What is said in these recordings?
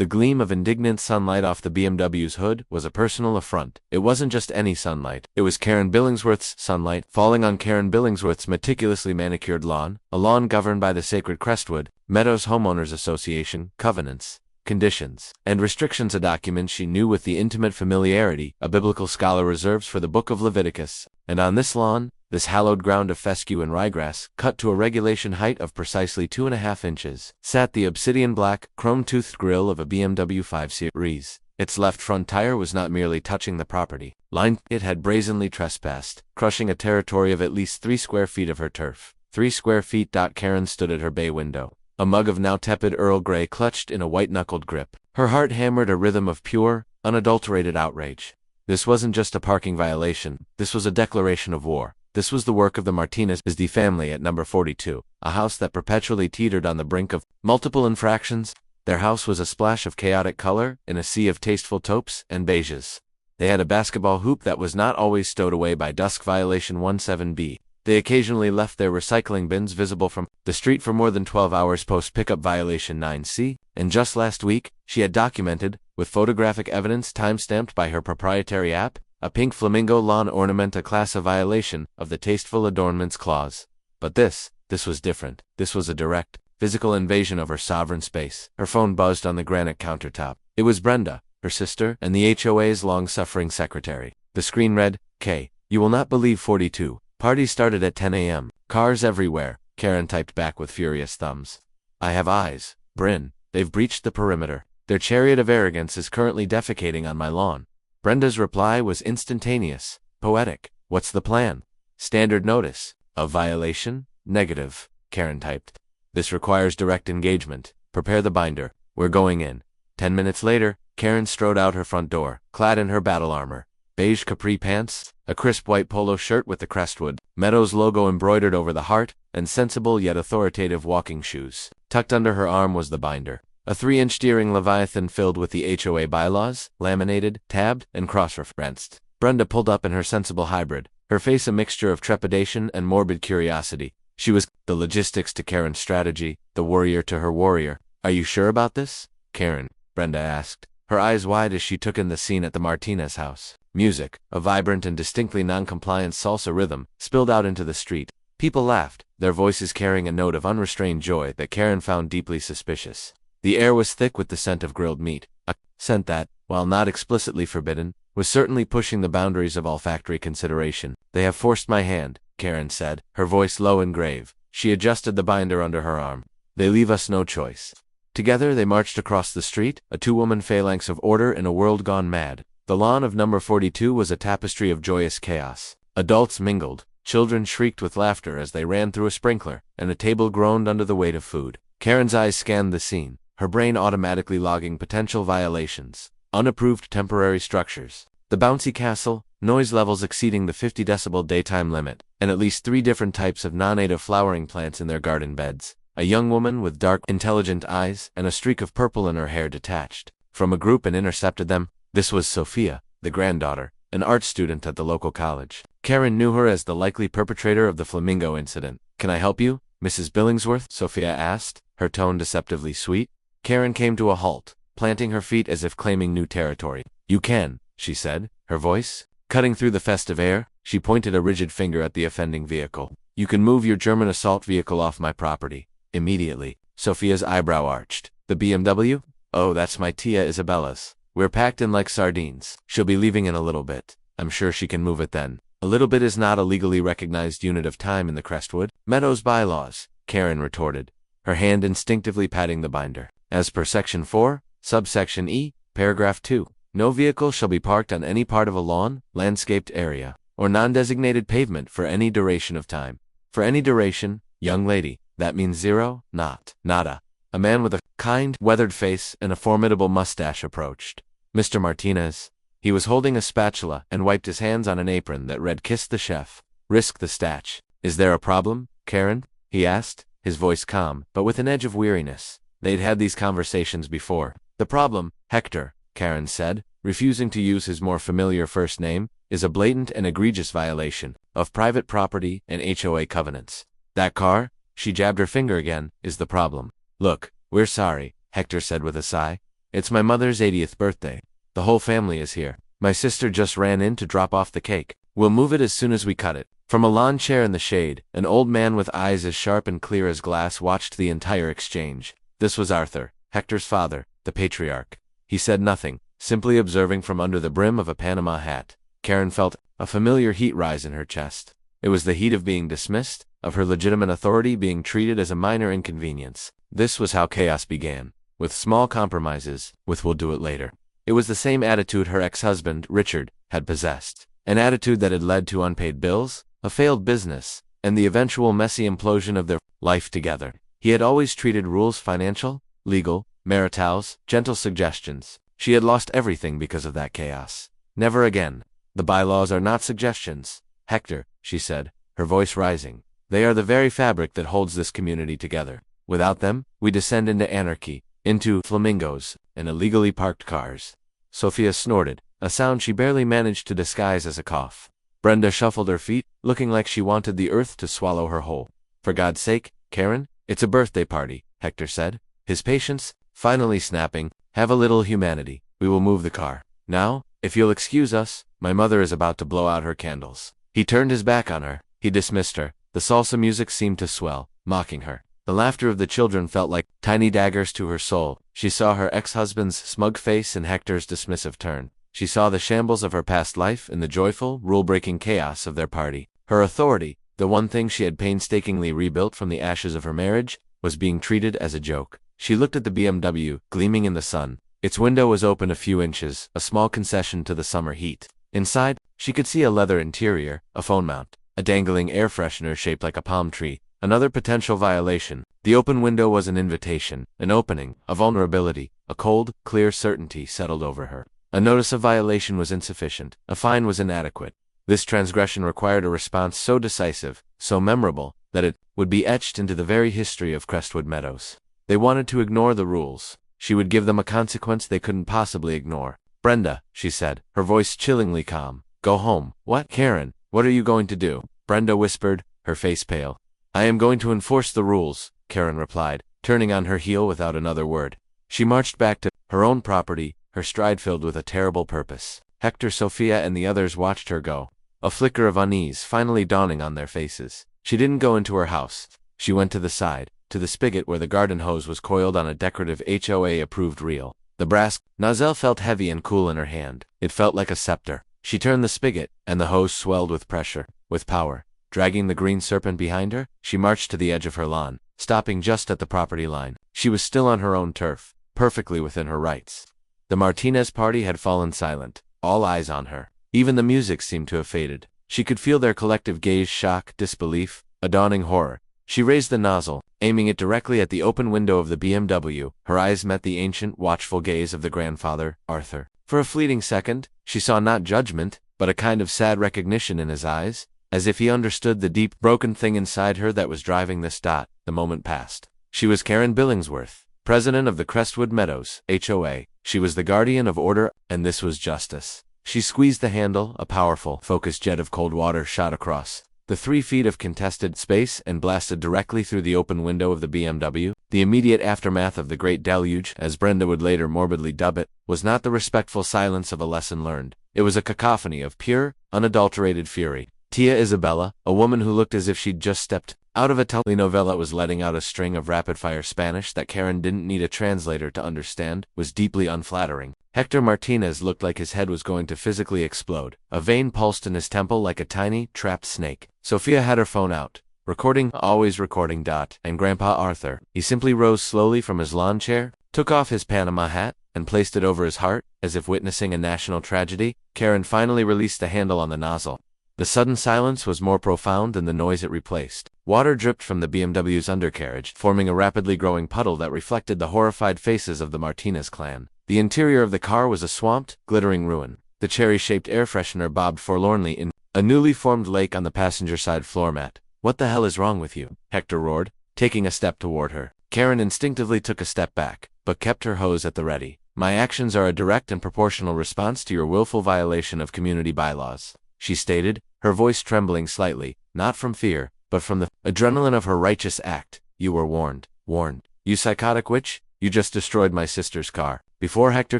The gleam of indignant sunlight off the BMW's hood was a personal affront. It wasn't just any sunlight. It was Karen Billingsworth's sunlight, falling on Karen Billingsworth's meticulously manicured lawn, a lawn governed by the sacred Crestwood Meadows Homeowners Association covenants, conditions, and restrictions, a document she knew with the intimate familiarity a biblical scholar reserves for the book of Leviticus. And on this lawn, this hallowed ground of fescue and ryegrass, cut to a regulation height of precisely 2.5 inches, sat the obsidian-black, chrome-toothed grille of a BMW 5 Series. Its left front tire was not merely touching the property line, it had brazenly trespassed, crushing a territory of at least 3 square feet of her turf. 3 square feet. Karen stood at her bay window, a mug of now tepid Earl Grey clutched in a white-knuckled grip. Her heart hammered a rhythm of pure, unadulterated outrage. This wasn't just a parking violation, this was a declaration of war. This was the work of the Martinez's family at number 42, a house that perpetually teetered on the brink of multiple infractions. Their house was a splash of chaotic color in a sea of tasteful taupes and beiges. They had a basketball hoop that was not always stowed away by dusk violation 17B. They occasionally left their recycling bins visible from the street for more than 12 hours post pickup violation 9C, and just last week, she had documented, with photographic evidence time-stamped by her proprietary app, a pink flamingo lawn ornament, a class of violation of the Tasteful Adornments Clause. But this was different. This was a direct, physical invasion of her sovereign space. Her phone buzzed on the granite countertop. It was Brenda, her sister, and the HOA's long-suffering secretary. The screen read, "K, you will not believe 42. Party started at 10 a.m. Cars everywhere," Karen typed back with furious thumbs. "I have eyes, Bryn. They've breached the perimeter. Their chariot of arrogance is currently defecating on my lawn." Brenda's reply was instantaneous, poetic. "What's the plan?" "Standard notice. Of violation? Negative," Karen typed. "This requires direct engagement. Prepare the binder. We're going in." 10 minutes later, Karen strode out her front door, clad in her battle armor. Beige capri pants, a crisp white polo shirt with the Crestwood Meadows logo embroidered over the heart, and sensible yet authoritative walking shoes. Tucked under her arm was the binder, a 3-inch steering leviathan filled with the HOA bylaws, laminated, tabbed, and cross-referenced. Brenda pulled up in her sensible hybrid, her face a mixture of trepidation and morbid curiosity. She was the logistics to Karen's strategy, the warrior to her warrior. "Are you sure about this, Karen?" Brenda asked, her eyes wide as she took in the scene at the Martinez house. Music, a vibrant and distinctly non-compliant salsa rhythm, spilled out into the street. People laughed, their voices carrying a note of unrestrained joy that Karen found deeply suspicious. The air was thick with the scent of grilled meat, a scent that, while not explicitly forbidden, was certainly pushing the boundaries of olfactory consideration. "They have forced my hand," Karen said, her voice low and grave. She adjusted the binder under her arm. "They leave us no choice." Together they marched across the street, a 2-woman phalanx of order in a world gone mad. The lawn of number 42 was a tapestry of joyous chaos. Adults mingled, children shrieked with laughter as they ran through a sprinkler, and a table groaned under the weight of food. Karen's eyes scanned the scene, her brain automatically logging potential violations. Unapproved temporary structures. The bouncy castle, noise levels exceeding the 50-decibel daytime limit, and at least 3 different types of non-native flowering plants in their garden beds. A young woman with dark, intelligent eyes and a streak of purple in her hair detached from a group and intercepted them. This was Sophia, the granddaughter, an art student at the local college. Karen knew her as the likely perpetrator of the flamingo incident. "Can I help you, Mrs. Billingsworth?" Sophia asked, her tone deceptively sweet. Karen came to a halt, planting her feet as if claiming new territory. "You can," she said, her voice cutting through the festive air. She pointed a rigid finger at the offending vehicle. "You can move your German assault vehicle off my property immediately." Sophia's eyebrow arched. "The BMW? Oh, that's my Tia Isabella's. We're packed in like sardines. She'll be leaving in a little bit. I'm sure she can move it then." "A little bit is not a legally recognized unit of time in the Crestwood Meadows bylaws," Karen retorted, her hand instinctively patting the binder. "As per Section 4, subsection E, paragraph 2, no vehicle shall be parked on any part of a lawn, landscaped area, or non-designated pavement for any duration of time." For any duration, young lady, that means 0, not nada. A man with a kind, weathered face and a formidable mustache approached. "Mr. Martinez." He was holding a spatula and wiped his hands on an apron that read "Kiss the Chef. Risk the statch." "Is there a problem, Karen?" he asked, his voice calm, but with an edge of weariness. They'd had these conversations before. "The problem, Hector," Karen said, refusing to use his more familiar first name, "is a blatant and egregious violation of private property and HOA covenants. That car," she jabbed her finger again, "is the problem." "Look, we're sorry," Hector said with a sigh. It's my mother's 80th birthday. The whole family is here. My sister just ran in to drop off the cake. We'll move it as soon as we cut it." From a lawn chair in the shade, an old man with eyes as sharp and clear as glass watched the entire exchange. This was Arthur, Hector's father, the patriarch. He said nothing, simply observing from under the brim of a Panama hat. Karen felt a familiar heat rise in her chest. It was the heat of being dismissed, of her legitimate authority being treated as a minor inconvenience. This was how chaos began, with small compromises, with "we'll do it later." It was the same attitude her ex-husband, Richard, had possessed. An attitude that had led to unpaid bills, a failed business, and the eventual messy implosion of their life together. He had always treated rules financial, legal, maritals, gentle suggestions. She had lost everything because of that chaos. Never again. "The bylaws are not suggestions, Hector," she said, her voice rising. "They are the very fabric that holds this community together. Without them, we descend into anarchy, into flamingos, and illegally parked cars." Sophia snorted, a sound she barely managed to disguise as a cough. Brenda shuffled her feet, looking like she wanted the earth to swallow her whole. "For God's sake, Karen, it's a birthday party," Hector said, his patience finally snapping. "Have a little humanity. We will move the car. Now, if you'll excuse us, my mother is about to blow out her candles." He turned his back on her. He dismissed her. The salsa music seemed to swell, mocking her. The laughter of the children felt like tiny daggers to her soul. She saw her ex-husband's smug face and Hector's dismissive turn. She saw the shambles of her past life in the joyful, rule-breaking chaos of their party. Her authority, the one thing she had painstakingly rebuilt from the ashes of her marriage, was being treated as a joke. She looked at the BMW, gleaming in the sun. Its window was open a few inches, a small concession to the summer heat. Inside, she could see a leather interior, a phone mount, a dangling air freshener shaped like a palm tree. Another potential violation. The open window was an invitation, an opening, a vulnerability. A cold, clear certainty settled over her. A notice of violation was insufficient. A fine was inadequate. This transgression required a response so decisive, so memorable, that it would be etched into the very history of Crestwood Meadows. They wanted to ignore the rules. She would give them a consequence they couldn't possibly ignore. "Brenda," she said, her voice chillingly calm. "Go home." "What?" "Karen, what are you going to do?" Brenda whispered, her face pale. "I am going to enforce the rules," Karen replied, turning on her heel without another word. She marched back to her own property, her stride filled with a terrible purpose. Hector, Sophia, and the others watched her go, a flicker of unease finally dawning on their faces. She didn't go into her house. She went to the side, to the spigot where the garden hose was coiled on a decorative HOA-approved reel. The brass nozzle felt heavy and cool in her hand. It felt like a scepter. She turned the spigot, and the hose swelled with pressure, with power. Dragging the green serpent behind her, she marched to the edge of her lawn, stopping just at the property line. She was still on her own turf, perfectly within her rights. The Martinez party had fallen silent, all eyes on her. Even the music seemed to have faded. She could feel their collective gaze, shock, disbelief, a dawning horror. She raised the nozzle, aiming it directly at the open window of the BMW. Her eyes met the ancient, watchful gaze of the grandfather, Arthur. For a fleeting second, she saw not judgment, but a kind of sad recognition in his eyes, as if he understood the deep, broken thing inside her that was driving this dot. The moment passed. She was Karen Billingsworth, president of the Crestwood Meadows, HOA. She was the guardian of order, and this was justice. She squeezed the handle, a powerful, focused jet of cold water shot across the 3 feet of contested space and blasted directly through the open window of the BMW. The immediate aftermath of the Great Deluge, as Brenda would later morbidly dub it, was not the respectful silence of a lesson learned. It was a cacophony of pure, unadulterated fury. Tia Isabella, a woman who looked as if she'd just stepped out of a telenovela, was letting out a string of rapid-fire Spanish that Karen didn't need a translator to understand, was deeply unflattering. Hector Martinez looked like his head was going to physically explode. A vein pulsed in his temple like a tiny, trapped snake. Sophia had her phone out, recording, always recording. And Grandpa Arthur, he simply rose slowly from his lawn chair, took off his Panama hat, and placed it over his heart, as if witnessing a national tragedy. Karen finally released the handle on the nozzle. The sudden silence was more profound than the noise it replaced. Water dripped from the BMW's undercarriage, forming a rapidly growing puddle that reflected the horrified faces of the Martinez clan. The interior of the car was a swamped, glittering ruin. The cherry-shaped air freshener bobbed forlornly in a newly formed lake on the passenger side floor mat. "What the hell is wrong with you?" Hector roared, taking a step toward her. Karen instinctively took a step back, but kept her hose at the ready. "My actions are a direct and proportional response to your willful violation of community bylaws," she stated, her voice trembling slightly, not from fear, but from the adrenaline of her righteous act. "You were warned. Warned. You psychotic witch, you just destroyed my sister's car." Before Hector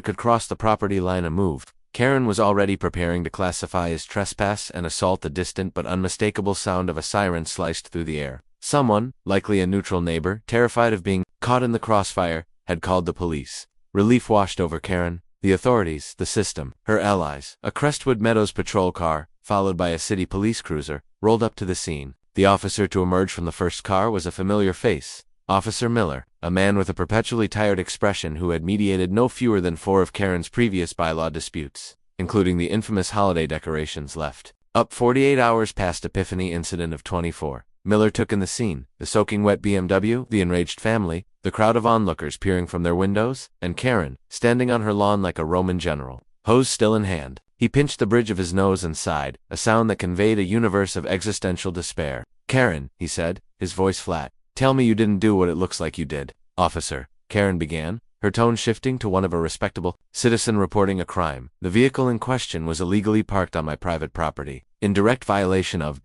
could cross the property line and move, Karen was already preparing to classify as trespass and assault. The distant but unmistakable sound of a siren sliced through the air. Someone, likely a neutral neighbor, terrified of being caught in the crossfire, had called the police. Relief washed over Karen. The authorities, the system, her allies. A Crestwood Meadows patrol car, followed by a city police cruiser, rolled up to the scene. The officer to emerge from the first car was a familiar face. Officer Miller, a man with a perpetually tired expression who had mediated no fewer than 4 of Karen's previous bylaw disputes, including the infamous holiday decorations left up 48 hours past Epiphany incident of 24. Miller took in the scene, the soaking wet BMW, the enraged family, the crowd of onlookers peering from their windows, and Karen, standing on her lawn like a Roman general, hose still in hand. He pinched the bridge of his nose and sighed, a sound that conveyed a universe of existential despair. "Karen," he said, his voice flat, "tell me you didn't do what it looks like you did." "Officer," Karen began, her tone shifting to one of a respectable citizen reporting a crime. "The vehicle in question was illegally parked on my private property, in direct violation of ...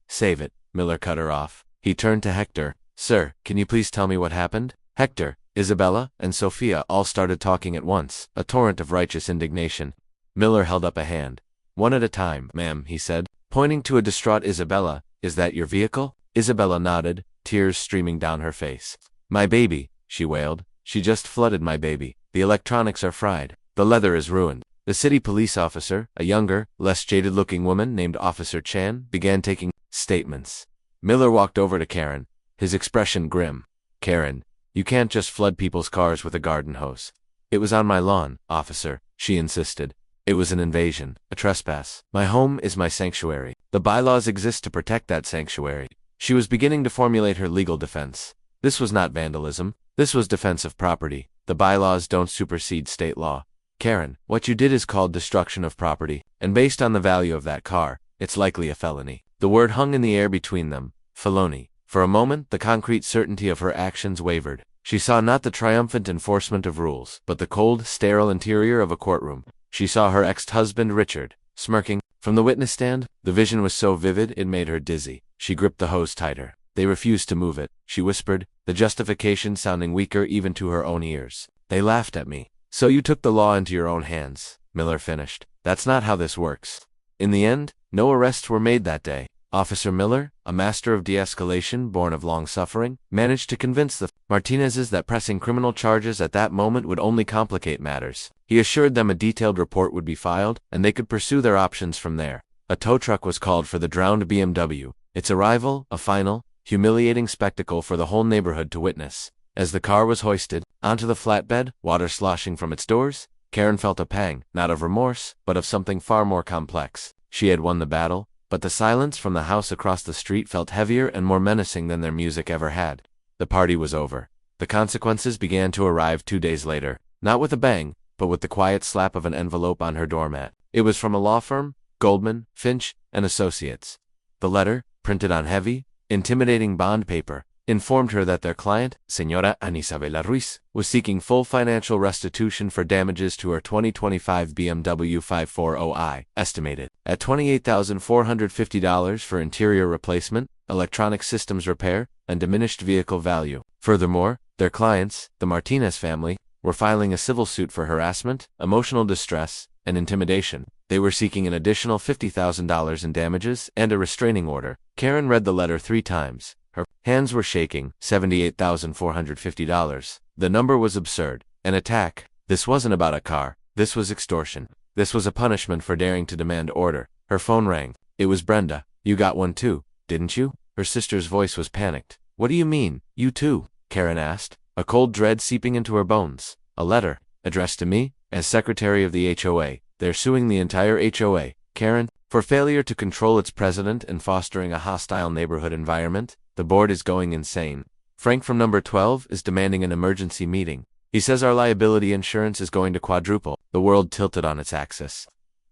Save it," Miller cut her off. He turned to Hector. "Sir, can you please tell me what happened?" Hector, Isabella, and Sophia all started talking at once, a torrent of righteous indignation. Miller held up a hand. "One at a time, ma'am," he said, pointing to a distraught Isabella. "Is that your vehicle?" Isabella nodded, tears streaming down her face. "My baby," she wailed. "She just flooded my baby. The electronics are fried. The leather is ruined." The city police officer, a younger, less jaded-looking woman named Officer Chan, began taking statements. Miller walked over to Karen, his expression grim. "Karen, you can't just flood people's cars with a garden hose." "It was on my lawn, officer," she insisted. "It was an invasion, a trespass. My home is my sanctuary. The bylaws exist to protect that sanctuary." She was beginning to formulate her legal defense. This was not vandalism. This was defense of property. The bylaws don't supersede state law. "Karen, what you did is called destruction of property, and based on the value of that car, it's likely a felony." The word hung in the air between them. Felony. For a moment, the concrete certainty of her actions wavered. She saw not the triumphant enforcement of rules, but the cold, sterile interior of a courtroom. She saw her ex-husband Richard, smirking, from the witness stand. The vision was so vivid it made her dizzy. She gripped the hose tighter. "They refused to move it," she whispered, the justification sounding weaker even to her own ears. "They laughed at me." "So you took the law into your own hands," Miller finished. "That's not how this works." In the end, no arrests were made that day. Officer Miller, a master of de-escalation born of long suffering, managed to convince the Martinezes that pressing criminal charges at that moment would only complicate matters. He assured them a detailed report would be filed, and they could pursue their options from there. A tow truck was called for the drowned BMW, its arrival a final, humiliating spectacle for the whole neighborhood to witness. As the car was hoisted onto the flatbed, water sloshing from its doors, Karen felt a pang, not of remorse, but of something far more complex. She had won the battle, but the silence from the house across the street felt heavier and more menacing than their music ever had. The party was over. The consequences began to arrive 2 days later, not with a bang, but with the quiet slap of an envelope on her doormat. It was from a law firm, Goldman, Finch, and Associates. The letter, printed on heavy, intimidating bond paper, informed her that their client, Señora Anisabela Ruiz, was seeking full financial restitution for damages to her 2025 BMW 540i, estimated at $28,450 for interior replacement, electronic systems repair, and diminished vehicle value. Furthermore, their clients, the Martinez family, were filing a civil suit for harassment, emotional distress, and intimidation. They were seeking an additional $50,000 in damages and a restraining order. Karen read the letter 3 times. Her hands were shaking. $78,450. The number was absurd. An attack. This wasn't about a car. This was extortion. This was a punishment for daring to demand order. Her phone rang. It was Brenda. "You got one too, didn't you?" Her sister's voice was panicked. "What do you mean, you too?" Karen asked, a cold dread seeping into her bones. "A letter, addressed to me, as secretary of the HOA. They're suing the entire HOA, Karen, for failure to control its president and fostering a hostile neighborhood environment. The board is going insane. Frank from number 12 is demanding an emergency meeting. He says our liability insurance is going to quadruple." The world tilted on its axis.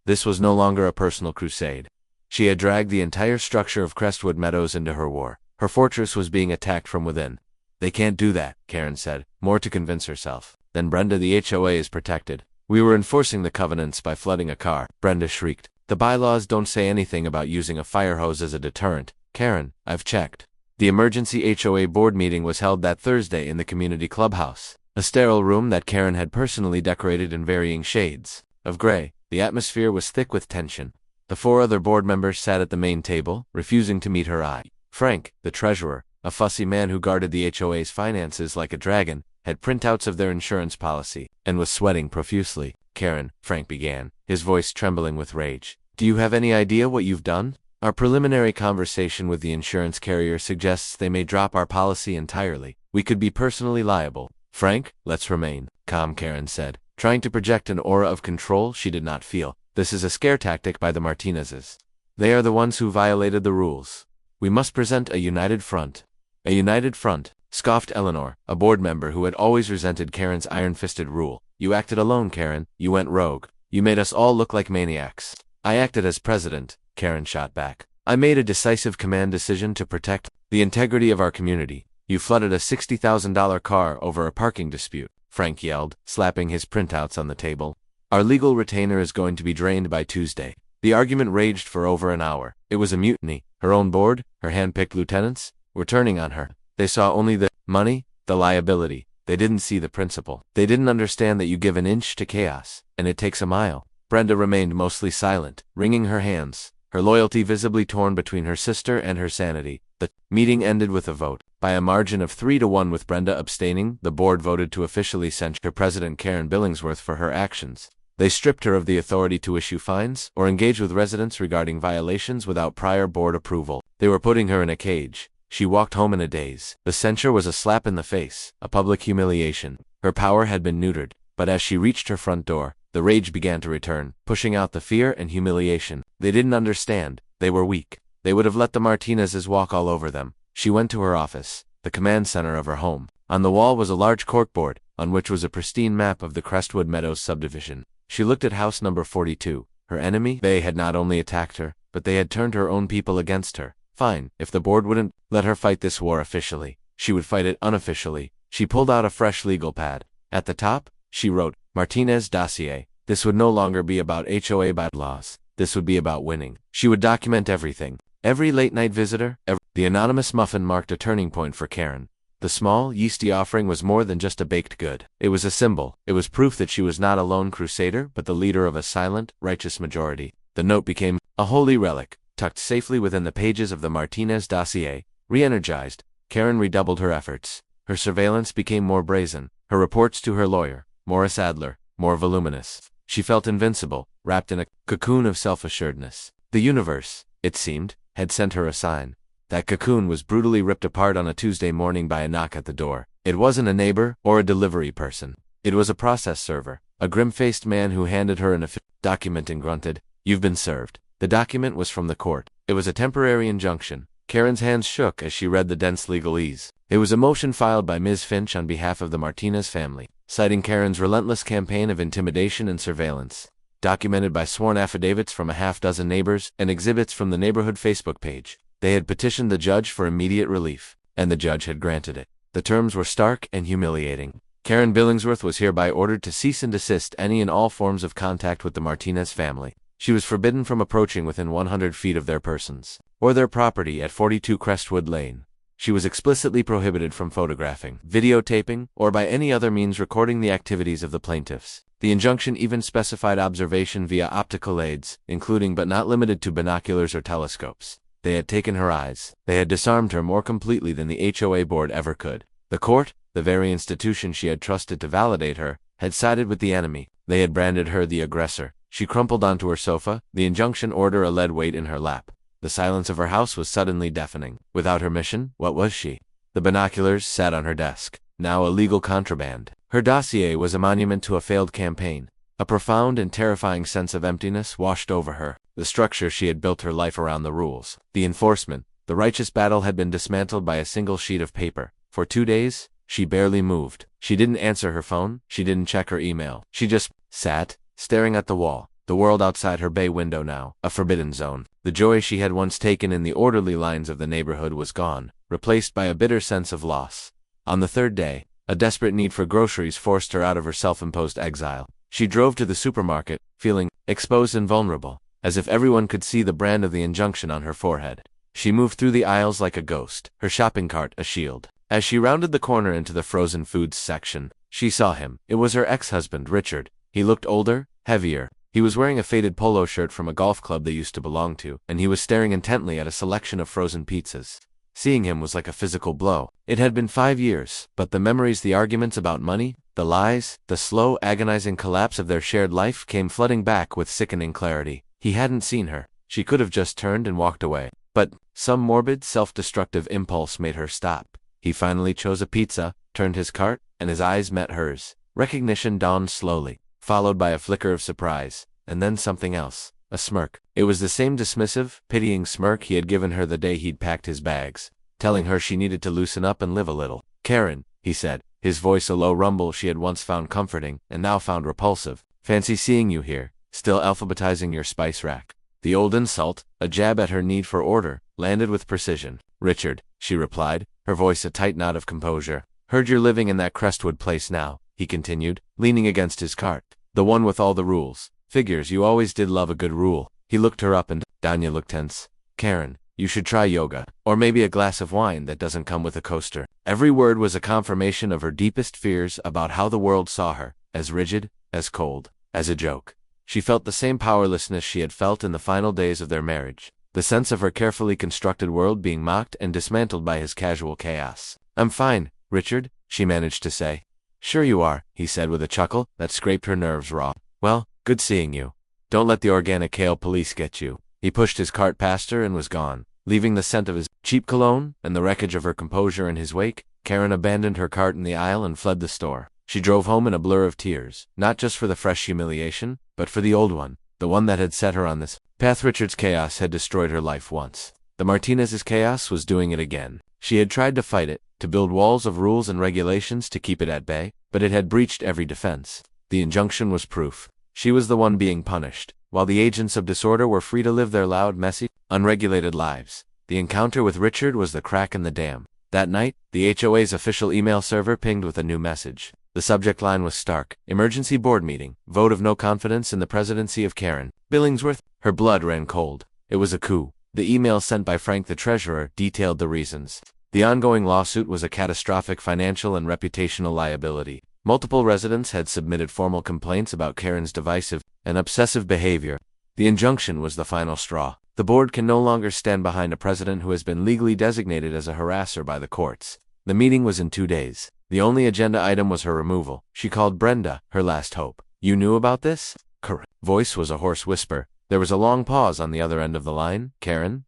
This was no longer a personal crusade. She had dragged the entire structure of Crestwood Meadows into her war. Her fortress was being attacked from within. "They can't do that," Karen said, more to convince herself. "Then Brenda, the HOA is protected. We were enforcing the covenants by flooding a car," Brenda shrieked. "The bylaws don't say anything about using a fire hose as a deterrent. Karen, I've checked." The emergency HOA board meeting was held that Thursday in the community clubhouse. A sterile room that Karen had personally decorated in varying shades of gray. The atmosphere was thick with tension. The 4 other board members sat at the main table, refusing to meet her eye. Frank, the treasurer, a fussy man who guarded the HOA's finances like a dragon, had printouts of their insurance policy, and was sweating profusely. "Karen," Frank began, his voice trembling with rage, "do you have any idea what you've done? Our preliminary conversation with the insurance carrier suggests they may drop our policy entirely. We could be personally liable." "Frank, let's remain calm," Karen said, trying to project an aura of control she did not feel. "This is a scare tactic by the Martinezes. They are the ones who violated the rules. We must present a united front." "A united front," scoffed Eleanor, a board member who had always resented Karen's iron-fisted rule. "You acted alone, Karen. You went rogue. You made us all look like maniacs." "I acted as president," Karen shot back. "I made a decisive command decision to protect the integrity of our community. You flooded a $60,000 car over a parking dispute," Frank yelled, slapping his printouts on the table. "Our legal retainer is going to be drained by Tuesday." The argument raged for over an hour. It was a mutiny. Her own board, her hand-picked lieutenants, were turning on her. They saw only the money, the liability. They didn't see the principle. They didn't understand that you give an inch to chaos, and it takes a mile. Brenda remained mostly silent, wringing her hands, her loyalty visibly torn between her sister and her sanity. The meeting ended with a vote. By a margin of 3-1 with Brenda abstaining, the board voted to officially censure President Karen Billingsworth for her actions. They stripped her of the authority to issue fines or engage with residents regarding violations without prior board approval. They were putting her in a cage. She walked home in a daze. The censure was a slap in the face, a public humiliation. Her power had been neutered, but as she reached her front door, the rage began to return, pushing out the fear and humiliation. They didn't understand. They were weak. They would have let the Martinezes walk all over them. She went to her office, the command center of her home. On the wall was a large corkboard, on which was a pristine map of the Crestwood Meadows subdivision. She looked at house number 42. Her enemy? They had not only attacked her, but they had turned her own people against her. Fine, if the board wouldn't let her fight this war officially, she would fight it unofficially. She pulled out a fresh legal pad. At the top, she wrote, "Martinez dossier." This would no longer be about HOA bylaws. This would be about winning. She would document everything. Every late-night visitor, The anonymous muffin marked a turning point for Karen. The small, yeasty offering was more than just a baked good. It was a symbol. It was proof that she was not a lone crusader, but the leader of a silent, righteous majority. The note became a holy relic, tucked safely within the pages of the Martinez dossier. Re-energized, Karen redoubled her efforts. Her surveillance became more brazen, her reports to her lawyer, Morris Adler, more voluminous. She felt invincible, wrapped in a cocoon of self-assuredness. The universe, it seemed, had sent her a sign. That cocoon was brutally ripped apart on a Tuesday morning by a knock at the door. It wasn't a neighbor or a delivery person. It was a process server, a grim-faced man who handed her an official document and grunted, "You've been served." The document was from the court. It was a temporary injunction. Karen's hands shook as she read the dense legalese. It was a motion filed by Ms. Finch on behalf of the Martinez family, citing Karen's relentless campaign of intimidation and surveillance, documented by sworn affidavits from a half-dozen neighbors and exhibits from the neighborhood Facebook page. They had petitioned the judge for immediate relief, and the judge had granted it. The terms were stark and humiliating. Karen Billingsworth was hereby ordered to cease and desist any and all forms of contact with the Martinez family. She was forbidden from approaching within 100 feet of their persons, or their property at 42 Crestwood Lane. She was explicitly prohibited from photographing, videotaping, or by any other means recording the activities of the plaintiffs. The injunction even specified observation via optical aids, including but not limited to binoculars or telescopes. They had taken her eyes. They had disarmed her more completely than the HOA board ever could. The court, the very institution she had trusted to validate her, had sided with the enemy. They had branded her the aggressor. She crumpled onto her sofa, the injunction order a lead weight in her lap. The silence of her house was suddenly deafening. Without her mission, what was she? The binoculars sat on her desk, now a legal contraband. Her dossier was a monument to a failed campaign. A profound and terrifying sense of emptiness washed over her. The structure she had built her life around the rules, the enforcement, the righteous battle had been dismantled by a single sheet of paper. For 2 days, she barely moved. She didn't answer her phone. She didn't check her email. She just sat, staring at the wall. The world outside her bay window now, a forbidden zone. The joy she had once taken in the orderly lines of the neighborhood was gone, replaced by a bitter sense of loss. On the 3rd day, a desperate need for groceries forced her out of her self-imposed exile. She drove to the supermarket, feeling exposed and vulnerable, as if everyone could see the brand of the injunction on her forehead. She moved through the aisles like a ghost, her shopping cart a shield. As she rounded the corner into the frozen foods section, She saw him. It was her ex-husband, Richard. He looked older, heavier. He was wearing a faded polo shirt from a golf club they used to belong to, and he was staring intently at a selection of frozen pizzas. Seeing him was like a physical blow. It had been 5 years, but the memories, the arguments about money, the lies, the slow, agonizing collapse of their shared life came flooding back with sickening clarity. He hadn't seen her. She could have just turned and walked away. But some morbid, self-destructive impulse made her stop. He finally chose a pizza, turned his cart, and his eyes met hers. Recognition dawned slowly, followed by a flicker of surprise, and then something else, a smirk. It was the same dismissive, pitying smirk he had given her the day he'd packed his bags, telling her she needed to loosen up and live a little. "Karen," he said, his voice a low rumble she had once found comforting and now found repulsive. "Fancy seeing you here, still alphabetizing your spice rack." The old insult, a jab at her need for order, landed with precision. "Richard," she replied, her voice a tight knot of composure. "Heard you're living in that Crestwood place now," he continued, leaning against his cart. "The one with all the rules. Figures you always did love a good rule." He looked her up and down. "You look tense. Karen, you should try yoga, or maybe a glass of wine that doesn't come with a coaster." Every word was a confirmation of her deepest fears about how the world saw her, as rigid, as cold, as a joke. She felt the same powerlessness she had felt in the final days of their marriage, the sense of her carefully constructed world being mocked and dismantled by his casual chaos. "I'm fine, Richard," she managed to say. "Sure you are," he said with a chuckle that scraped her nerves raw. "Well, good seeing you. Don't let the organic kale police get you." He pushed his cart past her and was gone, leaving the scent of his cheap cologne and the wreckage of her composure in his wake. Karen abandoned her cart in the aisle and fled the store. She drove home in a blur of tears, not just for the fresh humiliation, but for the old one, the one that had set her on this path. Richard's chaos had destroyed her life once. The Martinez's chaos was doing it again. She had tried to fight it, to build walls of rules and regulations to keep it at bay, but it had breached every defense. The injunction was proof. She was the one being punished, while the agents of disorder were free to live their loud, messy, unregulated lives. The encounter with Richard was the crack in the dam. That night, the HOA's official email server pinged with a new message. The subject line was stark: "Emergency board meeting, vote of no confidence in the presidency of Karen Billingsworth." Her blood ran cold. It was a coup. The email sent by Frank the treasurer detailed the reasons. The ongoing lawsuit was a catastrophic financial and reputational liability. Multiple residents had submitted formal complaints about Karen's divisive and obsessive behavior. The injunction was the final straw. The board can no longer stand behind a president who has been legally designated as a harasser by the courts. The meeting was in 2 days. The only agenda item was her removal. She called Brenda, her last hope. "You knew about this?" Her voice was a hoarse whisper. There was a long pause on the other end of the line. "Karen, ...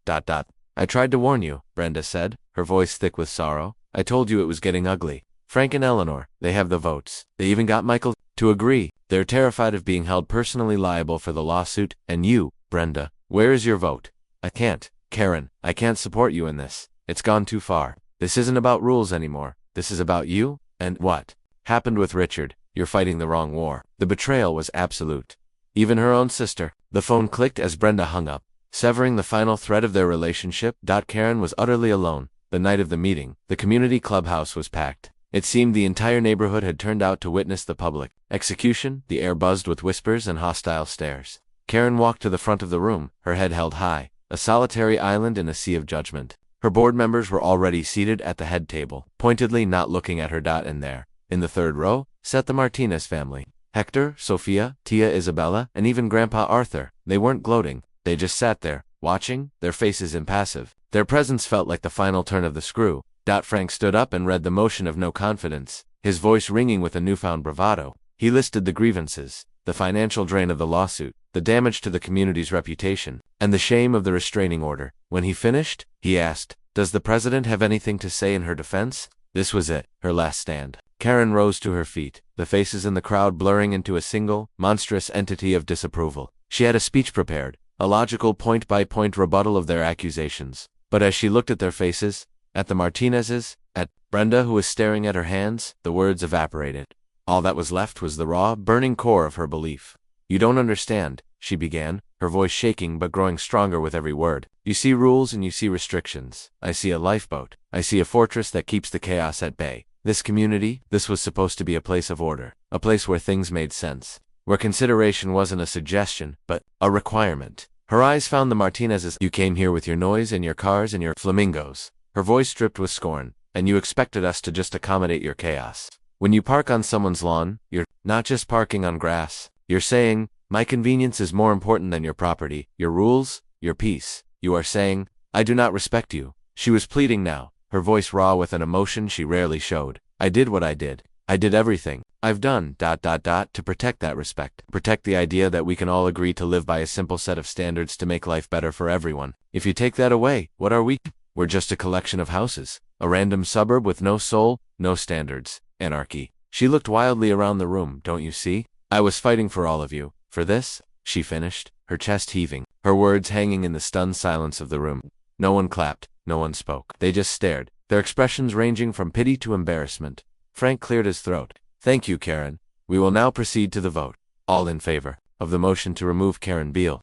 I tried to warn you," Brenda said, her voice thick with sorrow. "I told you it was getting ugly. Frank and Eleanor, they have the votes. They even got Michael to agree. They're terrified of being held personally liable for the lawsuit. And you, Brenda, where is your vote?" "I can't. Karen, I can't support you in this. It's gone too far. This isn't about rules anymore. This is about you, and what happened with Richard. You're fighting the wrong war." The betrayal was absolute. Even her own sister. The phone clicked as Brenda hung up, severing the final thread of their relationship. Karen was utterly alone. The night of the meeting, the community clubhouse was packed. It seemed the entire neighborhood had turned out to witness the public execution. The air buzzed with whispers and hostile stares. Karen walked to the front of the room, her head held high, a solitary island in a sea of judgment. Her board members were already seated at the head table, pointedly not looking at her. And there, in the third row, sat the Martinez family. Hector, Sophia, Tia Isabella, and even Grandpa Arthur. They weren't gloating. They just sat there, watching, their faces impassive. Their presence felt like the final turn of the screw. Frank stood up and read the motion of no confidence, his voice ringing with a newfound bravado. He listed the grievances, the financial drain of the lawsuit, the damage to the community's reputation, and the shame of the restraining order. When he finished, he asked, "Does the president have anything to say in her defense?" This was it, her last stand. Karen rose to her feet, the faces in the crowd blurring into a single, monstrous entity of disapproval. She had a speech prepared, a logical point-by-point rebuttal of their accusations. But as she looked at their faces, at the Martinez's, at Brenda who was staring at her hands, the words evaporated. All that was left was the raw, burning core of her belief. "You don't understand," she began, her voice shaking but growing stronger with every word. "You see rules and you see restrictions. I see a lifeboat. I see a fortress that keeps the chaos at bay. This community, this was supposed to be a place of order, a place where things made sense, where consideration wasn't a suggestion, but a requirement." Her eyes found the Martinez's. "You came here with your noise and your cars and your flamingos." Her voice dripped with scorn. "And you expected us to just accommodate your chaos. When you park on someone's lawn, you're not just parking on grass. You're saying, my convenience is more important than your property, your rules, your peace. You are saying, I do not respect you. She was pleading now, her voice raw with an emotion she rarely showed. I did what I did. I did everything I've done, to protect that respect. Protect the idea that we can all agree to live by a simple set of standards to make life better for everyone. If you take that away, what are we? We're just a collection of houses. A random suburb with no soul, no standards. Anarchy. She looked wildly around the room, don't you see? I was fighting for all of you. For this, she finished, her chest heaving, her words hanging in the stunned silence of the room. No one clapped, no one spoke. They just stared, their expressions ranging from pity to embarrassment. Frank cleared his throat. Thank you, Karen. We will now proceed to the vote. All in favor of the motion to remove Karen Beale.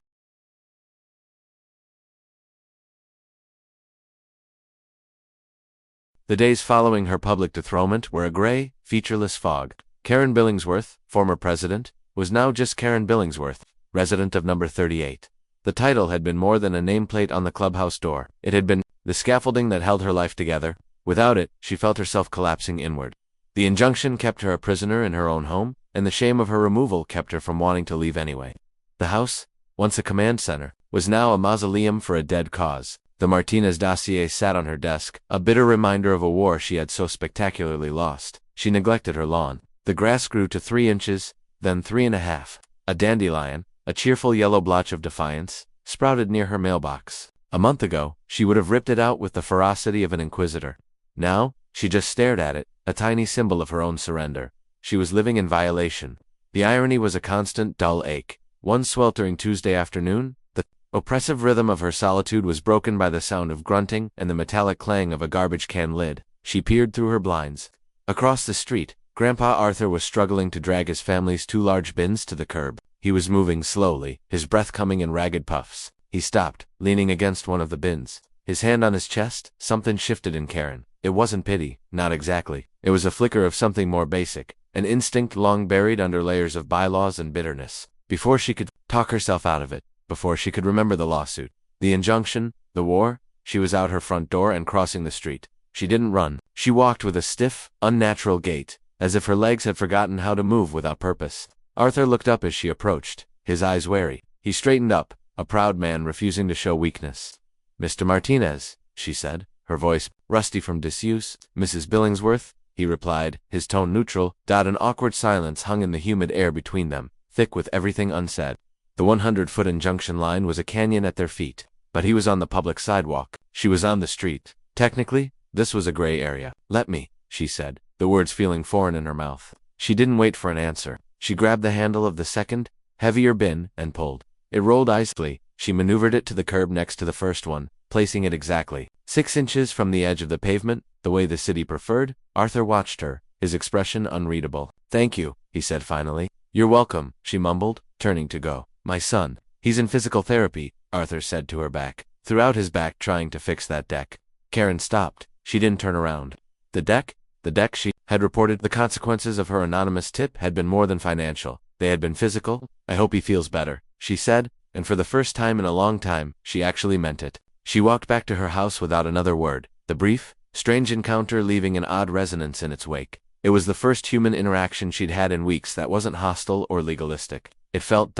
The days following her public dethronement were a gray, featureless fog. Karen Billingsworth, former president, was now just Karen Billingsworth, resident of number 38. The title had been more than a nameplate on the clubhouse door. It had been the scaffolding that held her life together. Without it, she felt herself collapsing inward. The injunction kept her a prisoner in her own home, and the shame of her removal kept her from wanting to leave anyway. The house, once a command center, was now a mausoleum for a dead cause. The Martinez dossier sat on her desk, a bitter reminder of a war she had so spectacularly lost. She neglected her lawn. The grass grew to 3 inches, then 3.5. A dandelion, a cheerful yellow blotch of defiance, sprouted near her mailbox. A month ago, she would have ripped it out with the ferocity of an inquisitor. Now, she just stared at it, a tiny symbol of her own surrender. She was living in violation. The irony was a constant, dull ache. One sweltering Tuesday afternoon, the oppressive rhythm of her solitude was broken by the sound of grunting and the metallic clang of a garbage can lid. She peered through her blinds. Across the street, Grandpa Arthur was struggling to drag his family's 2 large bins to the curb. He was moving slowly, his breath coming in ragged puffs. He stopped, leaning against one of the bins. His hand on his chest, something shifted in Karen. It wasn't pity, not exactly. It was a flicker of something more basic, an instinct long buried under layers of bylaws and bitterness. Before she could talk herself out of it, before she could remember the lawsuit, the injunction, the war, she was out her front door and crossing the street. She didn't run. She walked with a stiff, unnatural gait, as if her legs had forgotten how to move without purpose. Arthur looked up as she approached, his eyes wary. He straightened up, a proud man refusing to show weakness. Mr. Martinez, she said, her voice rusty from disuse. Mrs. Billingsworth, he replied, his tone neutral. An awkward silence hung in the humid air between them, thick with everything unsaid. The 100-foot injunction line was a canyon at their feet, but he was on the public sidewalk. She was on the street. Technically, this was a gray area. Let me, she said, the words feeling foreign in her mouth. She didn't wait for an answer. She grabbed the handle of the second, heavier bin, and pulled. It rolled icily. She maneuvered it to the curb next to the first one, placing it exactly 6 inches from the edge of the pavement, the way the city preferred. Arthur watched her, his expression unreadable. Thank you, he said finally. You're welcome, she mumbled, turning to go. My son. He's in physical therapy, Arthur said to her back, throughout his back trying to fix that deck. Karen stopped. She didn't turn around. The deck? The deck, she had reported. The consequences of her anonymous tip had been more than financial. They had been physical. I hope he feels better, she said, and for the first time in a long time, she actually meant it. She walked back to her house without another word, the brief, strange encounter leaving an odd resonance in its wake. It was the first human interaction she'd had in weeks that wasn't hostile or legalistic. It felt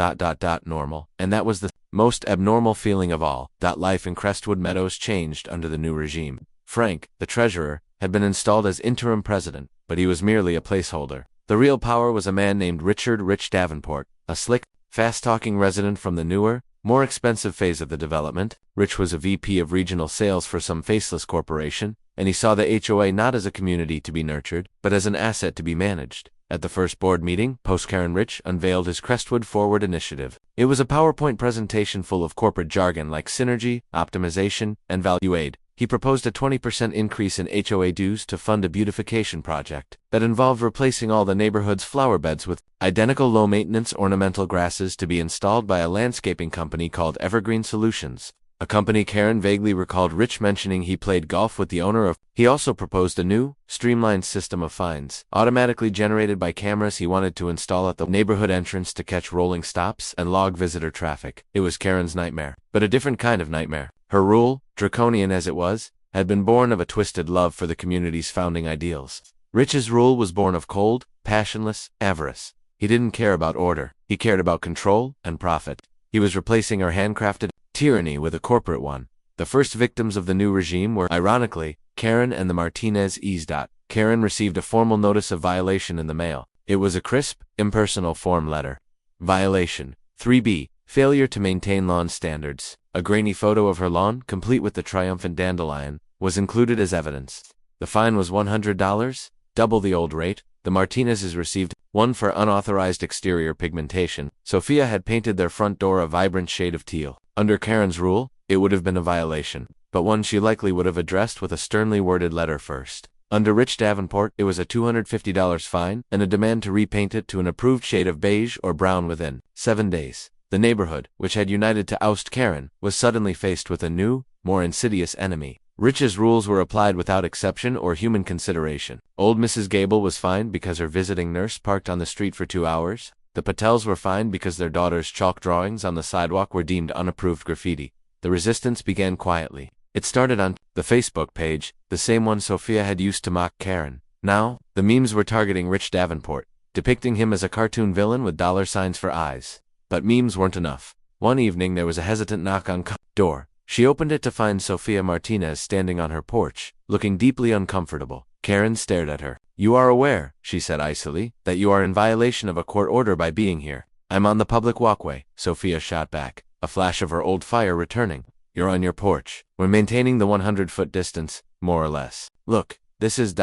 normal, and that was the most abnormal feeling of all. Life in Crestwood Meadows changed under the new regime. Frank, the treasurer, had been installed as interim president, but he was merely a placeholder. The real power was a man named Richard Rich Davenport, a slick, fast-talking resident from the newer, more expensive phase of the development. Rich was a VP of regional sales for some faceless corporation, and he saw the HOA not as a community to be nurtured, but as an asset to be managed. At the first board meeting, Karen Rich unveiled his Crestwood Forward initiative. It was a PowerPoint presentation full of corporate jargon like synergy, optimization, and value aid. He proposed a 20% increase in HOA dues to fund a beautification project that involved replacing all the neighborhood's flower beds with identical low-maintenance ornamental grasses to be installed by a landscaping company called Evergreen Solutions, a company Karen vaguely recalled Rich mentioning he played golf with the owner of. He also proposed a new, streamlined system of fines, automatically generated by cameras he wanted to install at the neighborhood entrance to catch rolling stops and log visitor traffic. It was Karen's nightmare, but a different kind of nightmare. Her rule, draconian as it was, had been born of a twisted love for the community's founding ideals. Rich's rule was born of cold, passionless avarice. He didn't care about order. He cared about control and profit. He was replacing our handcrafted tyranny with a corporate one. The first victims of the new regime were, ironically, Karen and the Martinez's. Karen received a formal notice of violation in the mail. It was a crisp, impersonal form letter. Violation. 3B. Failure to maintain lawn standards. A grainy photo of her lawn, complete with the triumphant dandelion, was included as evidence. The fine was $100, double the old rate. The Martinezes received one for unauthorized exterior pigmentation. Sophia had painted their front door a vibrant shade of teal. Under Karen's rule, it would have been a violation, but one she likely would have addressed with a sternly worded letter first. Under Rich Davenport, it was a $250 fine and a demand to repaint it to an approved shade of beige or brown within 7 days. The neighborhood, which had united to oust Karen, was suddenly faced with a new, more insidious enemy. Rich's rules were applied without exception or human consideration. Old Mrs. Gable was fined because her visiting nurse parked on the street for 2 hours. The Patels were fined because their daughter's chalk drawings on the sidewalk were deemed unapproved graffiti. The resistance began quietly. It started on the Facebook page, the same one Sophia had used to mock Karen. Now, the memes were targeting Rich Davenport, depicting him as a cartoon villain with dollar signs for eyes. But memes weren't enough. One evening there was a hesitant knock on door. She opened it to find Sophia Martinez standing on her porch, looking deeply uncomfortable. Karen stared at her. "You are aware," she said icily, "that you are in violation of a court order by being here." "I'm on the public walkway," Sophia shot back, a flash of her old fire returning. "You're on your porch. We're maintaining the 100-foot distance, more or less. Look, this is ...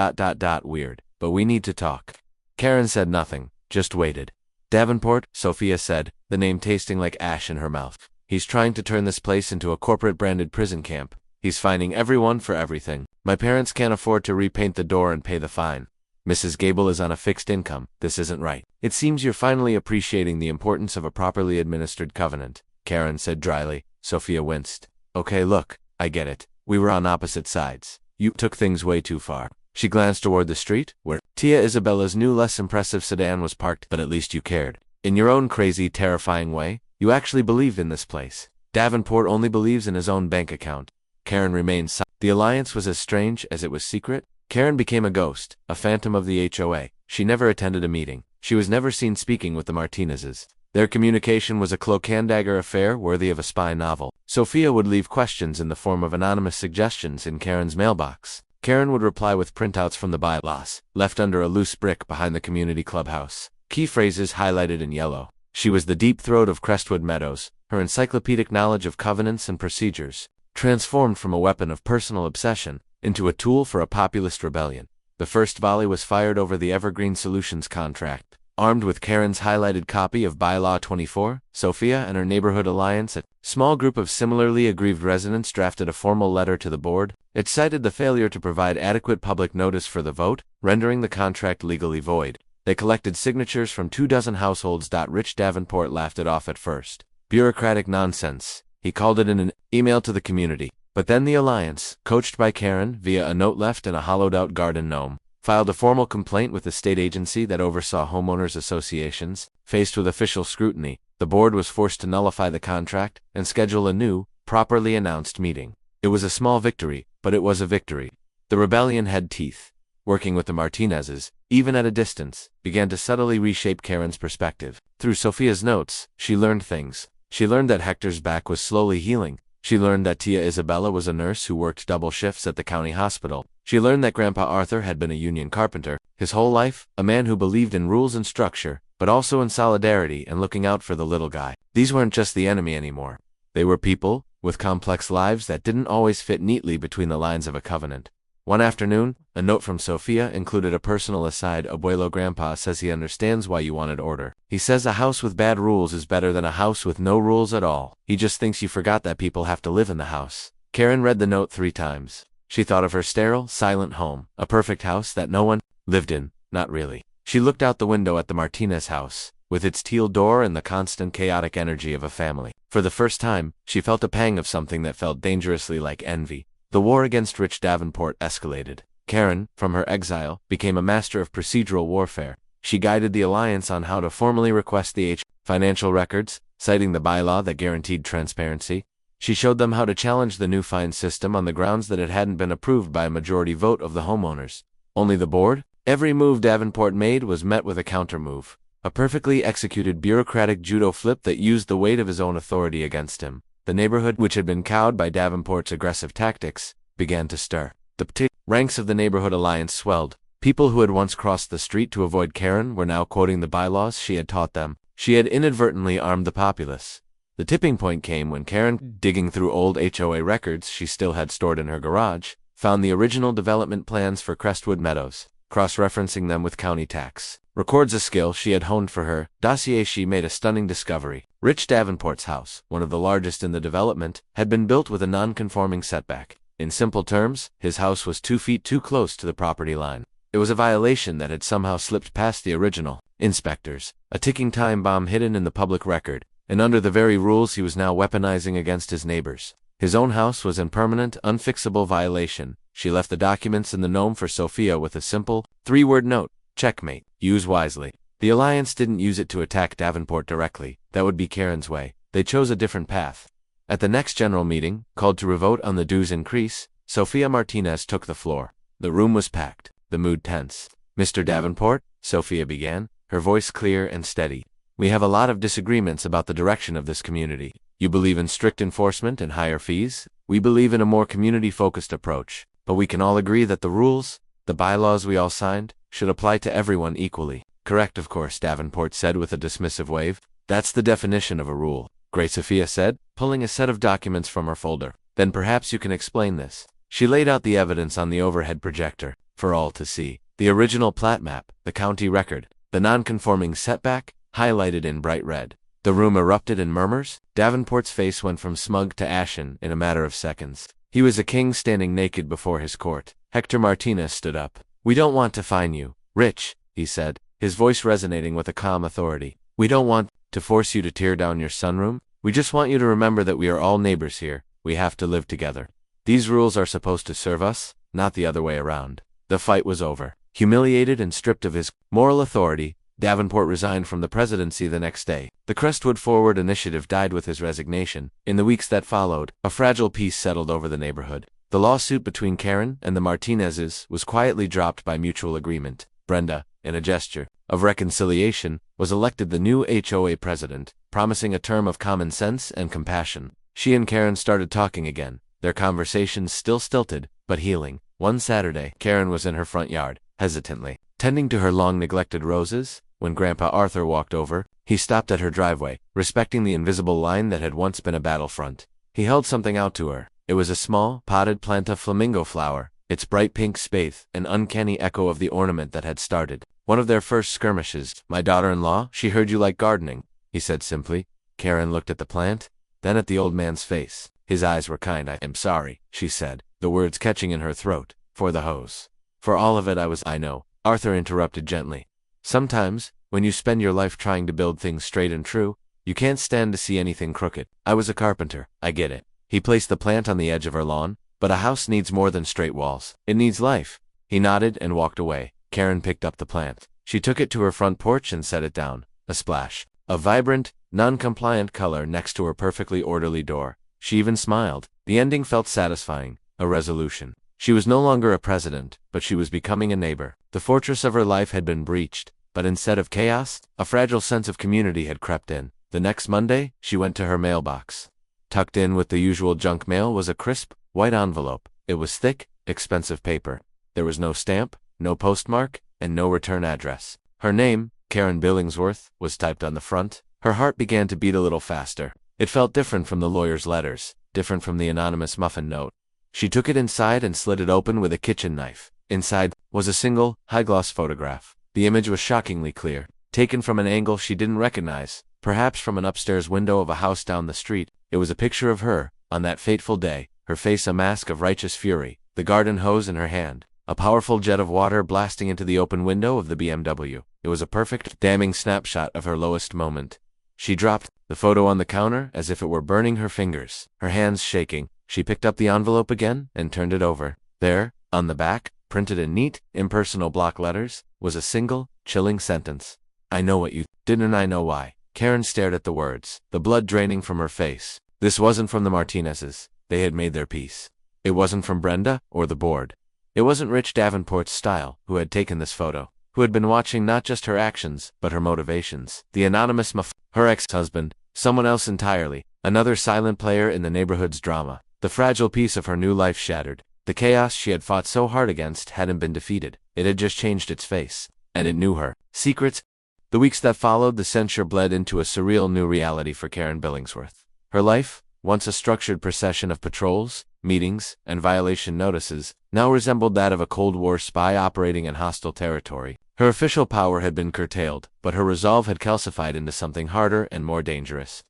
weird, but we need to talk." Karen said nothing, just waited. "Davenport," Sophia said, the name tasting like ash in her mouth. "He's trying to turn this place into a corporate-branded prison camp. He's fining everyone for everything. My parents can't afford to repaint the door and pay the fine. Mrs. Gable is on a fixed income. This isn't right." "It seems you're finally appreciating the importance of a properly administered covenant," Karen said dryly. Sophia winced. "Okay, look, I get it. We were on opposite sides. You took things way too far." She glanced toward the street, where Tia Isabella's new, less impressive sedan was parked. "But at least you cared. In your own crazy, terrifying way, you actually believed in this place. Davenport only believes in his own bank account." Karen remained silent. The alliance was as strange as it was secret. Karen became a ghost, a phantom of the HOA. She never attended a meeting. She was never seen speaking with the Martinezes. Their communication was a cloak-and-dagger affair worthy of a spy novel. Sophia would leave questions in the form of anonymous suggestions in Karen's mailbox. Karen would reply with printouts from the bylaws, left under a loose brick behind the community clubhouse. Key phrases highlighted in yellow. She was the deep throat of Crestwood Meadows, her encyclopedic knowledge of covenants and procedures, transformed from a weapon of personal obsession into a tool for a populist rebellion. The first volley was fired over the Evergreen Solutions contract. Armed with Karen's highlighted copy of Bylaw 24, Sophia and her neighborhood alliance, a small group of similarly aggrieved residents drafted a formal letter to the board. It cited the failure to provide adequate public notice for the vote, rendering the contract legally void. They collected signatures from 24 households. Rich Davenport laughed it off at first. Bureaucratic nonsense, he called it in an email to the community. But then the alliance, coached by Karen via a note left in a hollowed-out garden gnome, filed a formal complaint with the state agency that oversaw homeowners associations. Faced with official scrutiny, the board was forced to nullify the contract and schedule a new, properly announced meeting. It was a small victory, but it was a victory. The rebellion had teeth. Working with the Martinezes, even at a distance, began to subtly reshape Karen's perspective. Through Sophia's notes, she learned things. She learned that Hector's back was slowly healing. She learned that Tia Isabella was a nurse who worked double shifts at the county hospital. She learned that Grandpa Arthur had been a union carpenter, his whole life, a man who believed in rules and structure, but also in solidarity and looking out for the little guy. These weren't just the enemy anymore. They were people, with complex lives that didn't always fit neatly between the lines of a covenant. One afternoon, a note from Sophia included a personal aside. "Abuelo Grandpa says he understands why you wanted order. He says a house with bad rules is better than a house with no rules at all. He just thinks you forgot that people have to live in the house." Karen read the note 3 times. She thought of her sterile, silent home, a perfect house that no one lived in. Not really. She looked out the window at the Martinez house, with its teal door and the constant chaotic energy of a family. For the first time, she felt a pang of something that felt dangerously like envy. The war against Rich Davenport escalated. Karen, from her exile, became a master of procedural warfare. She guided the alliance on how to formally request the financial records, citing the bylaw that guaranteed transparency. She showed them how to challenge the new fine system on the grounds that it hadn't been approved by a majority vote of the homeowners. Only the board, Every move Davenport made was met with a counter-move, a perfectly executed bureaucratic judo flip that used the weight of his own authority against him. The neighborhood, which had been cowed by Davenport's aggressive tactics, began to stir. The ranks of the neighborhood alliance swelled. People who had once crossed the street to avoid Karen were now quoting the bylaws she had taught them. She had inadvertently armed the populace. The tipping point came when Karen, digging through old HOA records she still had stored in her garage, found the original development plans for Crestwood Meadows. Cross-referencing them with county tax records, a skill she had honed for her dossier, she made a stunning discovery. Rich Davenport's house, one of the largest in the development, had been built with a non-conforming setback. In simple terms, his house was 2 feet too close to the property line. It was a violation that had somehow slipped past the original inspectors, a ticking time bomb hidden in the public record, and under the very rules he was now weaponizing against his neighbors. His own house was in permanent, unfixable violation. She left the documents in the gnome for Sophia with a simple, 3-word note: checkmate, use wisely. The alliance didn't use it to attack Davenport directly. That would be Karen's way. They chose a different path. At the next general meeting, called to revote on the dues increase, Sophia Martinez took the floor. The room was packed, the mood tense. Mr. Davenport, Sophia began, her voice clear and steady. We have a lot of disagreements about the direction of this community. You believe in strict enforcement and higher fees. We believe in a more community-focused approach. But we can all agree that the rules, the bylaws we all signed, should apply to everyone equally. Correct, of course, Davenport said with a dismissive wave. That's the definition of a rule. Great, Sophia said, pulling a set of documents from her folder. Then perhaps you can explain this. She laid out the evidence on the overhead projector, for all to see. The original plat map, the county record, the non-conforming setback, highlighted in bright red. The room erupted in murmurs. Davenport's face went from smug to ashen in a matter of seconds. He was a king standing naked before his court. Hector Martinez stood up. We don't want to fine you, Rich, he said, his voice resonating with a calm authority. We don't want to force you to tear down your sunroom. We just want you to remember that we are all neighbors here. We have to live together. These rules are supposed to serve us, not the other way around. The fight was over. Humiliated and stripped of his moral authority, Davenport resigned from the presidency the next day. The Crestwood Forward initiative died with his resignation. In the weeks that followed, a fragile peace settled over the neighborhood. The lawsuit between Karen and the Martinezes was quietly dropped by mutual agreement. Brenda, in a gesture of reconciliation, was elected the new HOA president, promising a term of common sense and compassion. She and Karen started talking again, their conversations still stilted, but healing. One Saturday, Karen was in her front yard, hesitantly, tending to her long-neglected roses. When Grandpa Arthur walked over, he stopped at her driveway, respecting the invisible line that had once been a battlefront. He held something out to her. It was a small, potted plant of flamingo flower, its bright pink spathe an uncanny echo of the ornament that had started one of their first skirmishes. My daughter-in-law, she heard you like gardening, he said simply. Karen looked at the plant, then at the old man's face. His eyes were kind. I am sorry, she said, the words catching in her throat. For the hose. For all of it I know, Arthur interrupted gently. Sometimes, when you spend your life trying to build things straight and true, you can't stand to see anything crooked. I was a carpenter, I get it. He placed the plant on the edge of her lawn, but a house needs more than straight walls. It needs life. He nodded and walked away. Karen picked up the plant. She took it to her front porch and set it down. A splash of vibrant, non-compliant color next to her perfectly orderly door. She even smiled. The ending felt satisfying, a resolution. She was no longer a president, but she was becoming a neighbor. The fortress of her life had been breached, but instead of chaos, a fragile sense of community had crept in. The next Monday, she went to her mailbox. Tucked in with the usual junk mail was a crisp, white envelope. It was thick, expensive paper. There was no stamp, no postmark, and no return address. Her name, Karen Billingsworth, was typed on the front. Her heart began to beat a little faster. It felt different from the lawyer's letters, different from the anonymous muffin note. She took it inside and slid it open with a kitchen knife. Inside was a single, high-gloss photograph. The image was shockingly clear, taken from an angle she didn't recognize, perhaps from an upstairs window of a house down the street. It was a picture of her, on that fateful day, her face a mask of righteous fury, the garden hose in her hand, a powerful jet of water blasting into the open window of the BMW. It was a perfect, damning snapshot of her lowest moment. She dropped the photo on the counter as if it were burning her fingers, her hands shaking. She picked up the envelope again and turned it over. There, on the back, printed in neat, impersonal block letters, was a single, chilling sentence. I know what you did and I know why. Karen stared at the words, the blood draining from her face. This wasn't from the Martinezes. They had made their peace. It wasn't from Brenda or the board. It wasn't Rich Davenport's style who had taken this photo, who had been watching not just her actions, but her motivations. The anonymous her ex-husband, someone else entirely, another silent player in the neighborhood's drama. The fragile piece of her new life shattered. The chaos she had fought so hard against hadn't been defeated. It had just changed its face. And it knew her. Secrets. The weeks that followed, the censure bled into a surreal new reality for Karen Billingsworth. Her life, once a structured procession of patrols, meetings, and violation notices, now resembled that of a Cold War spy operating in hostile territory. Her official power had been curtailed, but her resolve had calcified into something harder and more dangerous.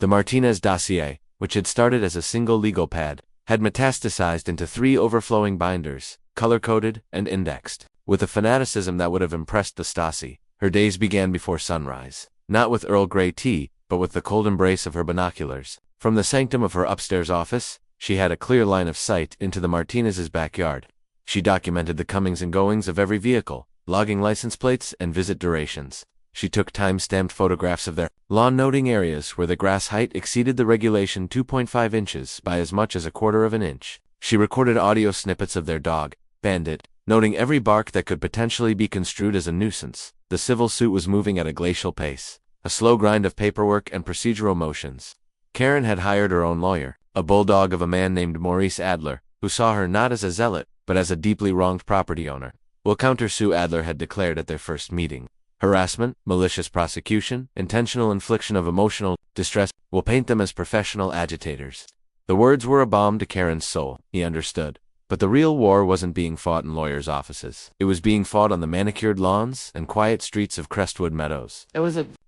The Martinez dossier, which had started as a single legal pad, had metastasized into 3 overflowing binders, color-coded and indexed. With a fanaticism that would have impressed the Stasi, her days began before sunrise, not with Earl Grey tea, but with the cold embrace of her binoculars. From the sanctum of her upstairs office, she had a clear line of sight into the Martinez's backyard. She documented the comings and goings of every vehicle, logging license plates and visit durations. She took time-stamped photographs of their lawn, noting areas where the grass height exceeded the regulation 2.5 inches by as much as 1/4 of an inch. She recorded audio snippets of their dog, Bandit, noting every bark that could potentially be construed as a nuisance. The civil suit was moving at a glacial pace, a slow grind of paperwork and procedural motions. Karen had hired her own lawyer, a bulldog of a man named Maurice Adler, who saw her not as a zealot, but as a deeply wronged property owner. Will countersue, Adler had declared at their first meeting. Harassment, malicious prosecution, intentional infliction of emotional distress, will paint them as professional agitators. The words were a balm to Karen's soul, he understood. But the real war wasn't being fought in lawyers' offices. It was being fought on the manicured lawns and quiet streets of Crestwood Meadows.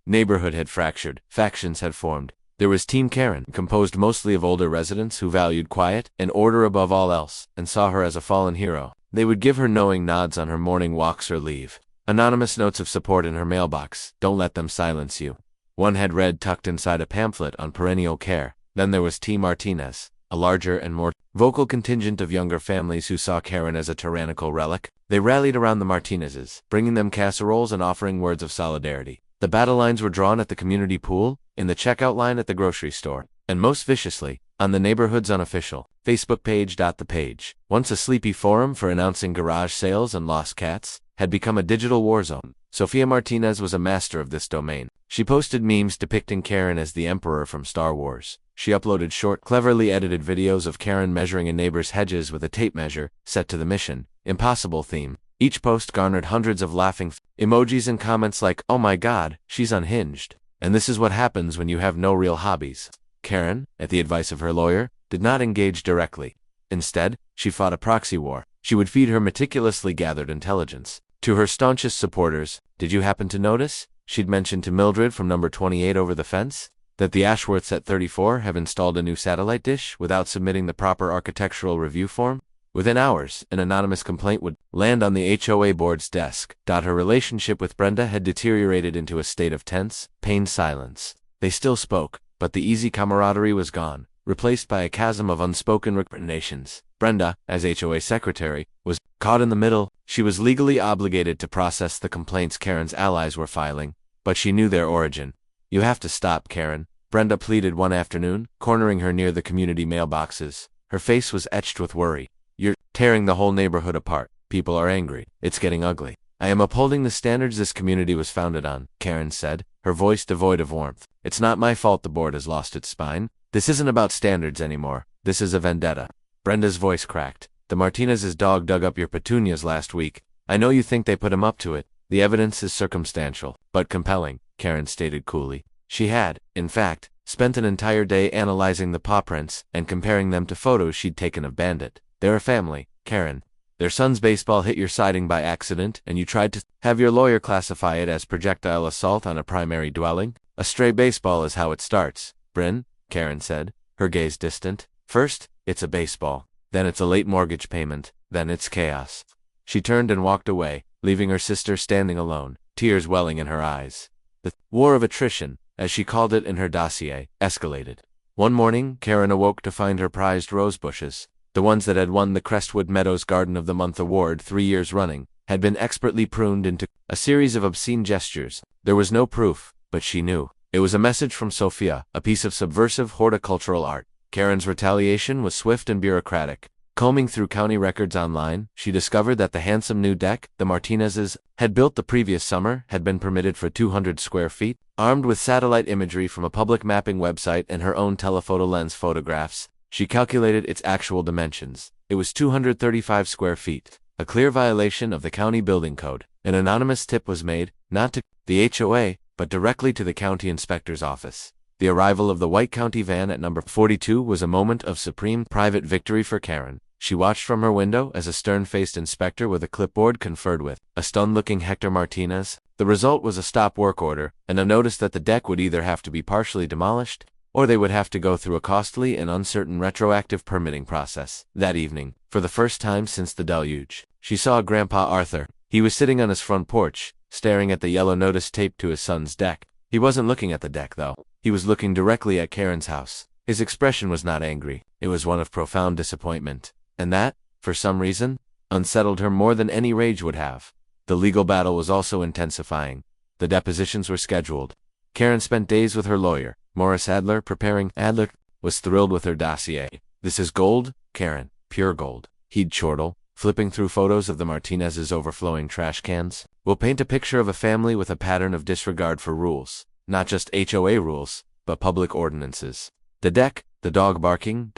Neighborhood had fractured, factions had formed. There was Team Karen, composed mostly of older residents who valued quiet and order above all else, and saw her as a fallen hero. They would give her knowing nods on her morning walks or leave. Anonymous notes of support in her mailbox. Don't let them silence you. One had read tucked inside a pamphlet on perennial care. Then there was T. Martinez, a larger and more vocal contingent of younger families who saw Karen as a tyrannical relic. They rallied around the Martinezes, bringing them casseroles and offering words of solidarity. The battle lines were drawn at the community pool, in the checkout line at the grocery store, and most viciously, on the neighborhood's unofficial Facebook page. The page, once a sleepy forum for announcing garage sales and lost cats, had become a digital war zone. Sofia Martinez was a master of this domain. She posted memes depicting Karen as the Emperor from Star Wars. She uploaded short, cleverly edited videos of Karen measuring a neighbor's hedges with a tape measure set to the Mission Impossible theme. Each post garnered hundreds of laughing emojis and comments like, "Oh my God, she's unhinged." And this is what happens when you have no real hobbies. Karen, at the advice of her lawyer, did not engage directly. Instead, she fought a proxy war. She would feed her meticulously gathered intelligence. To her staunchest supporters, "Did you happen to notice," she'd mentioned to Mildred from number 28 over the fence, "that the Ashworths at 34 have installed a new satellite dish without submitting the proper architectural review form?" Within hours, an anonymous complaint would land on the HOA board's desk. Her relationship with Brenda had deteriorated into a state of tense, pained silence. They still spoke, but the easy camaraderie was gone, replaced by a chasm of unspoken recriminations. Brenda, as HOA secretary, was caught in the middle. She was legally obligated to process the complaints Karen's allies were filing, but she knew their origin. "You have to stop, Karen," Brenda pleaded one afternoon, cornering her near the community mailboxes. Her face was etched with worry. "You're tearing the whole neighborhood apart. People are angry. It's getting ugly." "I am upholding the standards this community was founded on," Karen said, her voice devoid of warmth. "It's not my fault the board has lost its spine. This isn't about standards anymore. This is a vendetta." Brenda's voice cracked. "The Martinez's dog dug up your petunias last week. I know you think they put him up to it. The evidence is circumstantial, but compelling," Karen stated coolly. She had, in fact, spent an entire day analyzing the paw prints and comparing them to photos she'd taken of Bandit. "They're a family, Karen. Their son's baseball hit your siding by accident, and you tried to have your lawyer classify it as projectile assault on a primary dwelling. A stray baseball is how it starts, Bryn," Karen said, her gaze distant. "First, it's a baseball. Then it's a late mortgage payment. Then it's chaos." She turned and walked away, leaving her sister standing alone, tears welling in her eyes. The war of attrition, as she called it in her dossier, escalated. One morning, Karen awoke to find her prized rose bushes, the ones that had won the Crestwood Meadows Garden of the Month award 3 years running, had been expertly pruned into a series of obscene gestures. There was no proof, but she knew. It was a message from Sofia, a piece of subversive horticultural art. Karen's retaliation was swift and bureaucratic. Combing through county records online, she discovered that the handsome new deck the Martinezes had built the previous summer had been permitted for 200 square feet. Armed with satellite imagery from a public mapping website and her own telephoto lens photographs, she calculated its actual dimensions. It was 235 square feet, a clear violation of the county building code. An anonymous tip was made, not to the HOA, but directly to the county inspector's office. The arrival of the white county van at number 42 was a moment of supreme private victory for Karen. She watched from her window as a stern-faced inspector with a clipboard conferred with a stunned-looking Hector Martinez. The result was a stop work order and a notice that the deck would either have to be partially demolished or they would have to go through a costly and uncertain retroactive permitting process. That evening, for the first time since the deluge, she saw Grandpa Arthur. He was sitting on his front porch, staring at the yellow notice taped to his son's deck. He wasn't looking at the deck, though. He was looking directly at Karen's house. His expression was not angry. It was one of profound disappointment. And that, for some reason, unsettled her more than any rage would have. The legal battle was also intensifying. The depositions were scheduled. Karen spent days with her lawyer, Morris Adler, preparing. Adler was thrilled with her dossier. "This is gold, Karen, pure gold," he'd chortle, flipping through photos of the Martinez's overflowing trash cans. "We'll paint a picture of a family with a pattern of disregard for rules. Not just HOA rules, but public ordinances. The deck, the dog barking, ...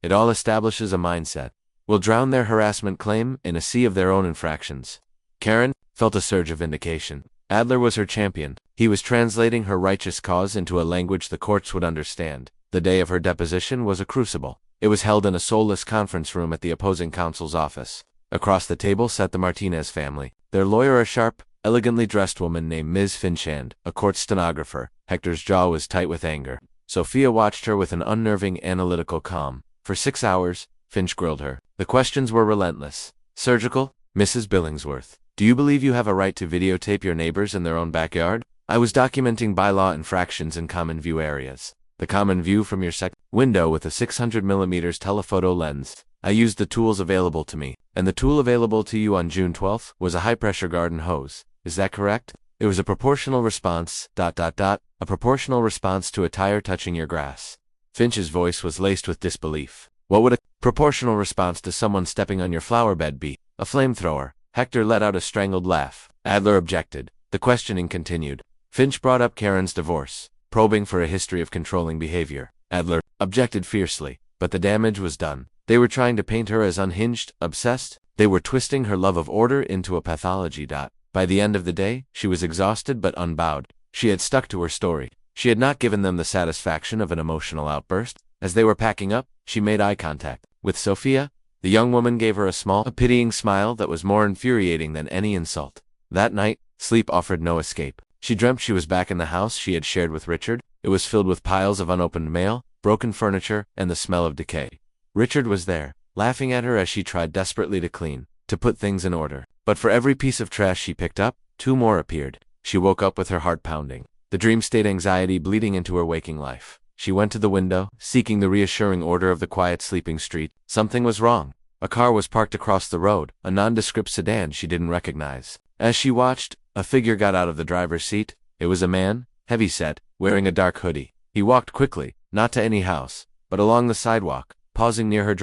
It all establishes a mindset. We'll drown their harassment claim in a sea of their own infractions." Karen felt a surge of vindication. Adler was her champion. He was translating her righteous cause into a language the courts would understand. The day of her deposition was a crucible. It was held in a soulless conference room at the opposing counsel's office. Across the table sat the Martinez family. Their lawyer, a sharp, elegantly dressed woman named Ms. Finchand, a court stenographer. Hector's jaw was tight with anger. Sophia watched her with an unnerving, analytical calm. For 6 hours, Finch grilled her. The questions were relentless. Surgical. "Mrs. Billingsworth, do you believe you have a right to videotape your neighbors in their own backyard?" "I was documenting bylaw infractions in common view areas. The common view from your window with a 600mm telephoto lens. I used the tools available to me. And the tool available to you on June 12th was a high-pressure garden hose. Is that correct?" "It was a proportional response, ... a proportional response to a tire touching your grass." Finch's voice was laced with disbelief. "What would a proportional response to someone stepping on your flower bed be? A flamethrower?" Hector let out a strangled laugh. Adler objected. The questioning continued. Finch brought up Karen's divorce, probing for a history of controlling behavior. Adler objected fiercely, but the damage was done. They were trying to paint her as unhinged, obsessed. They were twisting her love of order into a pathology. By the end of the day, she was exhausted but unbowed. She had stuck to her story. She had not given them the satisfaction of an emotional outburst. As they were packing up, she made eye contact with Sophia. The young woman gave her a pitying smile that was more infuriating than any insult. That night, sleep offered no escape. She dreamt she was back in the house she had shared with Richard. It was filled with piles of unopened mail, broken furniture, and the smell of decay. Richard was there, laughing at her as she tried desperately to clean, to put things in order. But for every piece of trash she picked up, 2 more appeared. She woke up with her heart pounding, the dream state anxiety bleeding into her waking life. She went to the window, seeking the reassuring order of the quiet sleeping street. Something was wrong. A car was parked across the road, a nondescript sedan she didn't recognize. As she watched, a figure got out of the driver's seat. It was a man, heavy-set, wearing a dark hoodie. He walked quickly, not to any house, but along the sidewalk, pausing near her